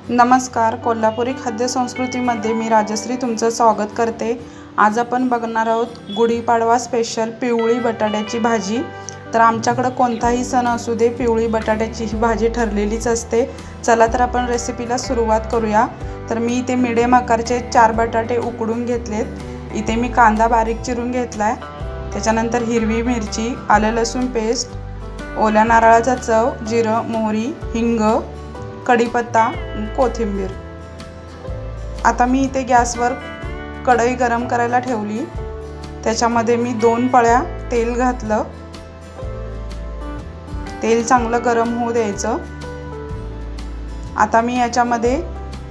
नमस्कार, कोल्हापुरी खाद्य संस्कृतीमध्ये मी राजश्री तुमचं स्वागत करते। आज आपण बघणार आहोत गुढीपाडवा स्पेशल पिवळी बटाट्याची भाजी। तर आमच्याकडे कोणताही सण असू दे पिवळी बटाट्याची ही भाजी ठरलेलीच असते। चला तर आपण रेसिपीला सुरुवात करूया। तर मी इथे मीडियम आकारचे 4 बटाटे उकडून घेतलेत। इथे मी कांदा बारीक चिरून घेतलाय, त्याच्यानंतर हिरवी मिरची, आलं लसूण पेस्ट, ओल्या नारळाचा चव, जिरं, मोहरी, हिंग, कढीपत्ता, कोथिंबीर। आता मी इथे गॅसवर कढई गरम करायला ठेवली, त्याच्यामध्ये मी 2 पळ्या तेल घातलं। तेल चांगलं गरम होऊ द्यायचं। आता मी याच्यामध्ये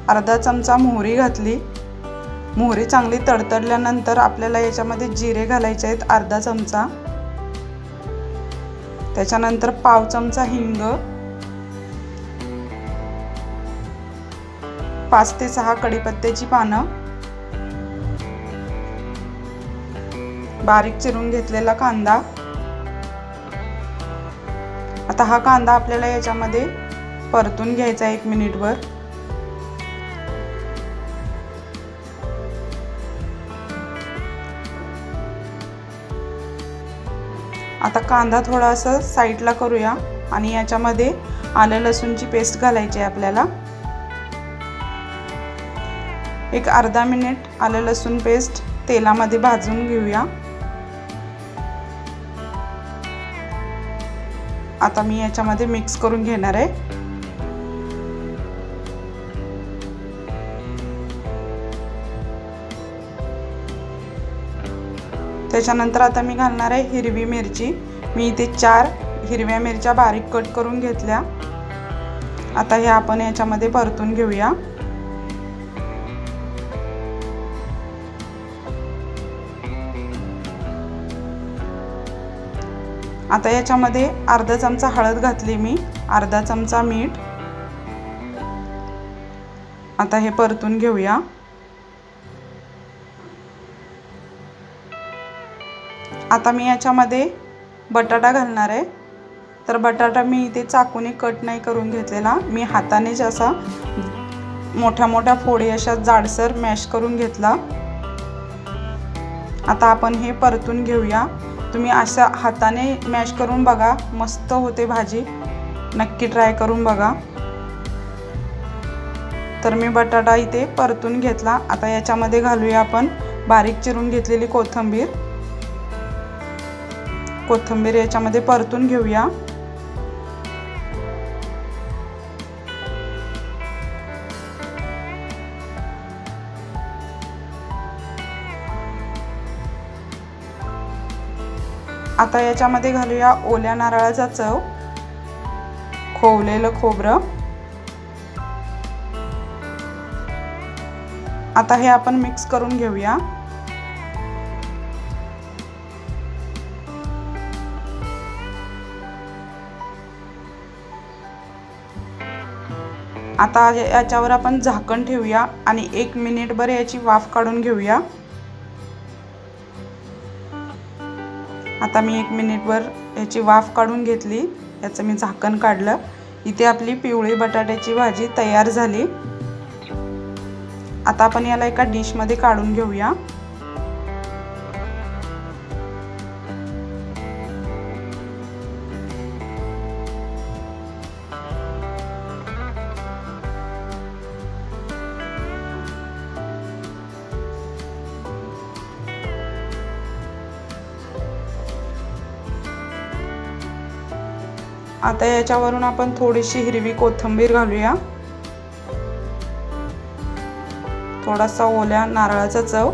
अर्धा चमचा मोहरी घातली। मोहरी चांगली तडतडल्यानंतर आपल्याला याच्यामध्ये जिरे घालायचे आहेत, अर्धा चमचा। त्याच्यानंतर पाव चमचा हिंग, 5 ते 6 कढीपत्त्याची पानं, बारीक चिरून घेतलेला कांदा। आता हा कांदा आपल्याला याच्यामध्ये परतून घ्यायचा 1 मिनिटभर। आता कांदा थोडासा साईडला करूया आणि याच्यामध्ये आलं लसूणची पेस्ट घालायची आहे आपल्याला। एक अर्धा मिनिट आलं लसूण पेस्ट तेलामध्ये भाजून घेऊया। आता मी याच्यामध्ये मिक्स करून घेणार आहे। त्याच्यानंतर आता मी घालणार आहे हिरवी मिरची। मी इथे 4 हिरव्या मिरच्या बारीक कट करून घेतल्या। आता हे आपण याच्यामध्ये परतून घेऊया। आता याच्यामध्ये अर्धा चमचा हळद घातली मी, अर्धा चमचा मीठ। आता हे परतून घेऊया। आता मी याच्यामध्ये बटाटा घालणार आहे। तर बटाटा मी इथे चाकूने कट नाही करून घेतलेला, मी हातानेच असा मोठ्या मोठ्या फोडी अशा जाडसर मॅश करून घेतला। आता आपण हे परतून घेऊया। तुम्ही अशा हाताने मॅश करून बघा, मस्त होते भाजी, नक्की ट्राय करून बघा। तर मी बटाटा इथे परतून घेतला। आता याच्यामध्ये घालूया आपण बारीक चिरून घेतलेली कोथिंबीर। कोथिंबीर याच्यामध्ये परतून घेऊया। आता याच्यामध्ये घालूया ओल्या नारळाचा चव, खोवलेलं खोबरं। आता हे आपण मिक्स करून घेऊया। आता याच्यावर आपण झाकण ठेवूया आणि 1 मिनिटभर याची वाफ काढून घेऊया। आता मी 1 मिनिटभर याची वाफ काढून घेतली, याचं मी झाकण काढलं। इथे आपली पिवळी बटाट्याची भाजी तयार झाली। आता आपण याला एका डिशमध्ये काढून घेऊया। आता याच्यावरून आपण थोडीशी हिरवी कोथिंबीर घालूया, थोडासा ओल्या नारळाचा चव।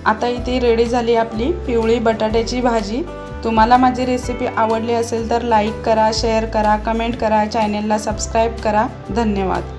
आता इथे रेडी झाली आपली पिवळी बटाट्याची भाजी। तुम्हाला माझी रेसिपी आवडली असेल तर लाईक करा, शेअर करा, कमेंट करा, चॅनलला सबस्क्राईब करा। धन्यवाद।